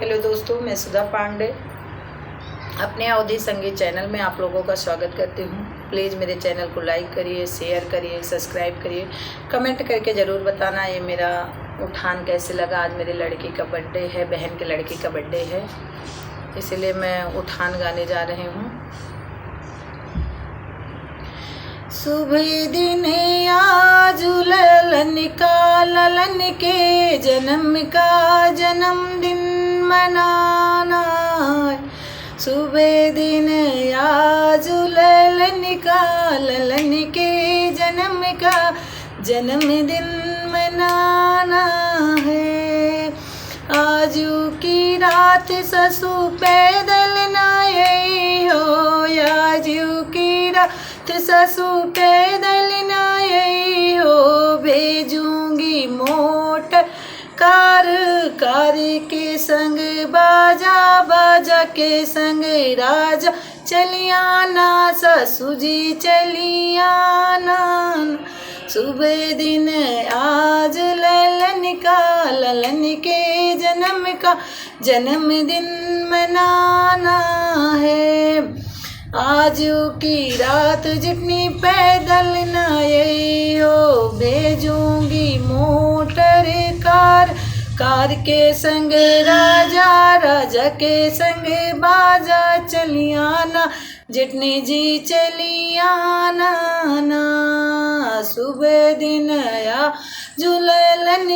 Hello दोस्तों, मैं सुधा पांडे अपने अवधि संगीत चैनल में आप लोगों का स्वागत करती हूँ। प्लीज़ मेरे चैनल को लाइक करिए, शेयर करिए, सब्सक्राइब करिए, कमेंट करके ज़रूर बताना ये मेरा उठान कैसे लगा। आज मेरे लड़की का बर्थडे है, बहन के लड़की का बर्थडे है, इसीलिए मैं उठान गाने जा रही हूँ। सुबह दिन आज ललन के जन्म का जन्मदिन मनाना। सुबह दिन आज ललन के जन्म का जन्मदिन मनाना है। आजू की रात ससु पैदल न आई हो, आजू की रात ससु पैदल न आई हो। भेजूंगी मोटर कार के संग बाजा बाजा के संग राजा चलियाना, ससु जी चलियाना। सुबह दिन आज ललन के जन्म का जन्मदिन मनाना है। आज की रात जितनी पैदल न आई हो, भेजूंगी मोटर कार के संग राजा के संग बाजा चलियाना, जितनी जी चलियाना ना। सुबह दिन आया जो ललन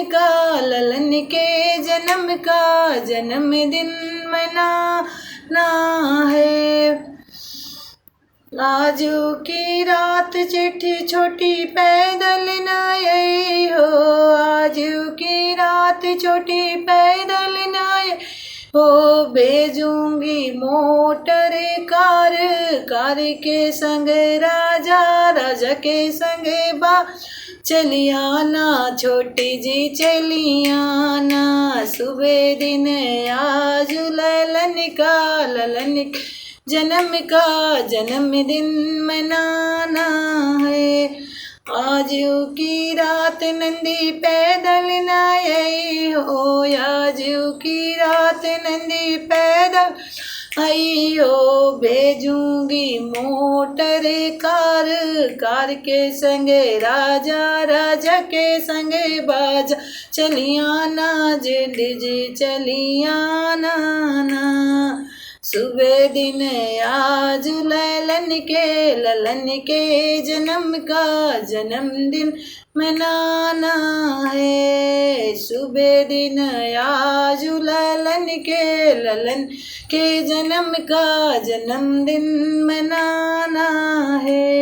के जन्म का जन्मदिन मनाना है। आजू की रात चिट्ठी छोटी पैदल न आई हो, आजू की रात छोटी पैदल न आई हो। भेजूंगी मोटर कार के संग राजा के संग बा चलियाना, छोटी जी चलियाना। सुबह दिन आज ललन जन्म का जन्मदिन मनाना है। आज की रात नंदी पैदल न आई हो, आज की रात नंदी पैदल आई हो। भेजूंगी मोटर कार के संग राजा के संग बाजा चलियाना, जी चलियाना ना। सुबह दिन आज ललन के जन्म का जन्मदिन मनाना है। सुबह दिन आज ललन के जन्म का जन्मदिन मनाना है।